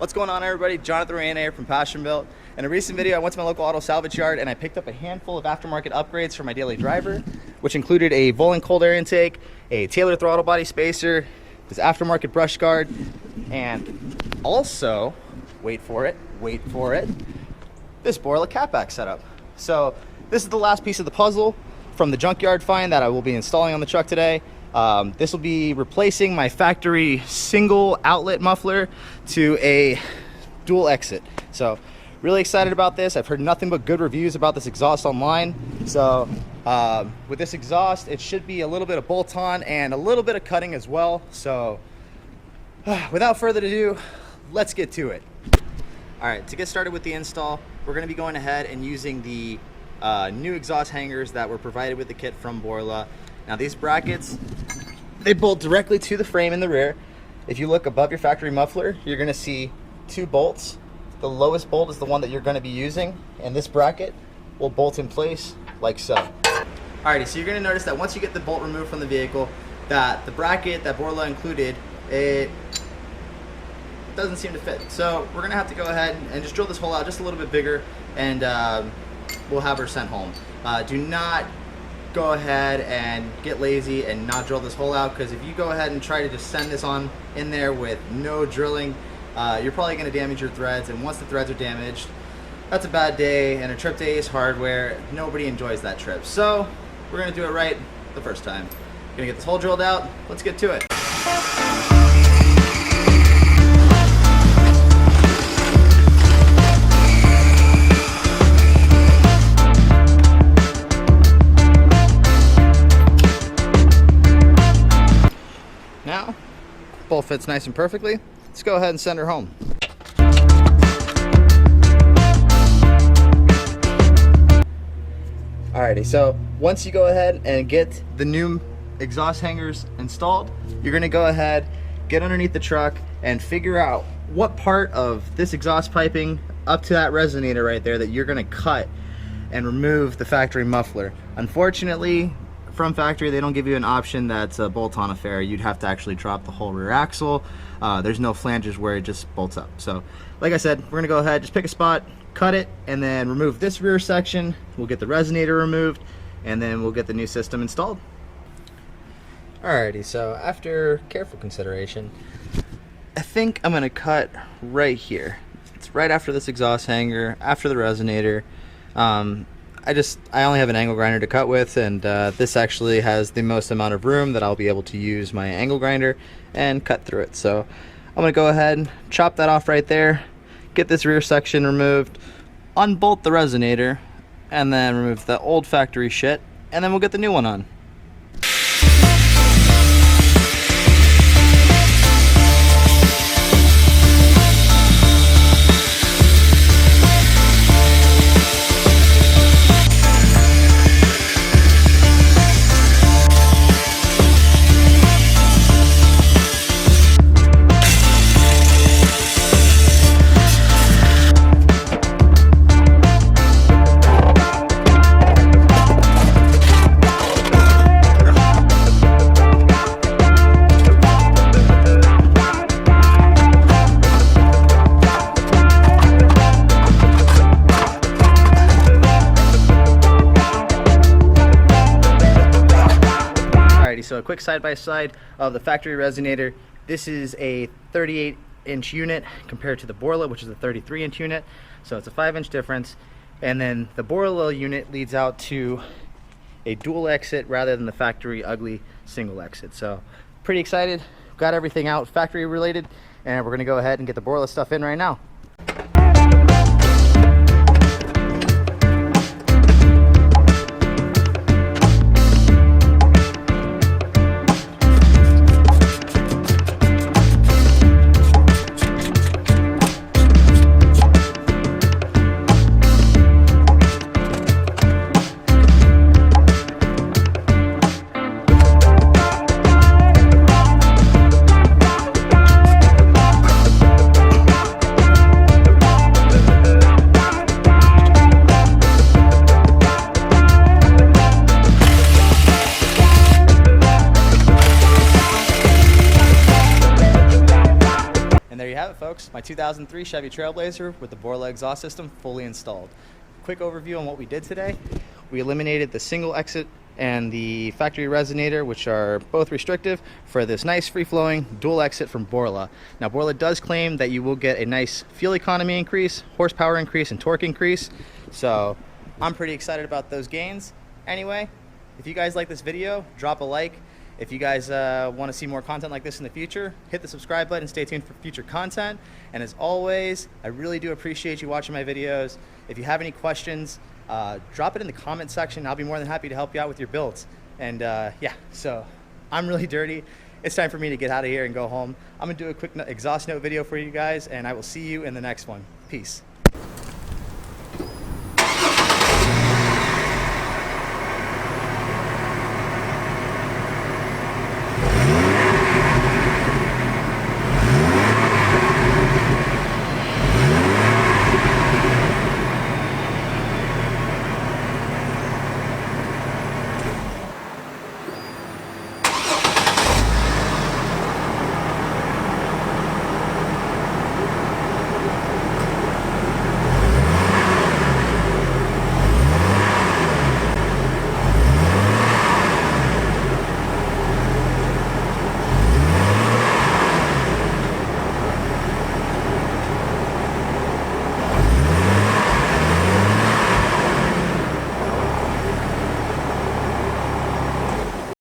What's going on, everybody? Jonathan Ryan here from PASSIONBUILT. In a recent video, I went to my local auto salvage yard and I picked up a handful of aftermarket upgrades for my daily driver, which included a Volant cold air intake, a Taylor throttle body spacer, this aftermarket brush guard, and also, wait for it, this Borla catback setup. So this is the last piece of the puzzle from the junkyard find that I will be installing on the truck today. This will be replacing my factory single outlet muffler to a dual exit. So really excited about this. I've heard nothing but good reviews about this exhaust online. So with this exhaust, it should be a little bit of bolt-on and a little bit of cutting as well. So without further ado, let's get to it. All right, to get started with the install, we're going to be going ahead and using the new exhaust hangers that were provided with the kit from Borla. Now these brackets, they bolt directly to the frame in the rear. If you look above your factory muffler, you're going to see two bolts. The lowest bolt is the one that you're going to be using, and this bracket will bolt in place like so. Alrighty, so you're going to notice that once you get the bolt removed from the vehicle, that the bracket that Borla included, it doesn't seem to fit. So we're going to have to go ahead and just drill this hole out just a little bit bigger, and we'll have her sent home. Do not go ahead and get lazy and not drill this hole out, because if you go ahead and try to just send this on in there with no drilling, you're probably going to damage your threads, and once the threads are damaged, that's a bad day, and a trip to Ace Hardware, nobody enjoys that trip. So we're going to do it right the first time. Gonna get this hole drilled out. Let's get to it. Now, bolt fits nice and perfectly. Let's go ahead and send her home. Alrighty, so once you go ahead and get the new exhaust hangers installed, you're gonna go ahead, get underneath the truck, and figure out what part of this exhaust piping up to that resonator right there that you're gonna cut and remove the factory muffler. Unfortunately, from factory, they don't give you an option that's a bolt-on affair. You'd have to actually drop the whole rear axle. There's no flanges where it just bolts up. So, like I said, we're gonna go ahead, just pick a spot, cut it, and then remove this rear section. We'll get the resonator removed, and then we'll get the new system installed. Alrighty, so after careful consideration, I think I'm gonna cut right here. It's right after this exhaust hanger, after the resonator. I only have an angle grinder to cut with, and this actually has the most amount of room that I'll be able to use my angle grinder and cut through it. So I'm gonna go ahead and chop that off right there, get this rear section removed, unbolt the resonator, and then remove the old factory shit, and then we'll get the new one on. So a quick side-by-side of the factory resonator. This is a 38-inch unit compared to the Borla, which is a 33-inch unit. So it's a 5-inch difference. And then the Borla unit leads out to a dual exit rather than the factory ugly single exit. So pretty excited. Got everything out factory related, and we're gonna go ahead and get the Borla stuff in right now. folks, my 2003 Chevy Trailblazer with the Borla exhaust system fully installed. Quick overview on what we did today. We eliminated the single exit and the factory resonator, which are both restrictive, for this nice free-flowing dual exit from Borla. Now, Borla does claim that you will get a nice fuel economy increase, horsepower increase, and torque increase. So I'm pretty excited about those gains. Anyway, if you guys like this video, drop a like. If you guys want to see more content like this in the future, hit the subscribe button and stay tuned for future content. And as always, I really do appreciate you watching my videos. If you have any questions, drop it in the comment section. I'll be more than happy to help you out with your builds. And yeah, so I'm really dirty. It's time for me to get out of here and go home. I'm gonna do a quick exhaust note video for you guys, and I will see you in the next one. Peace.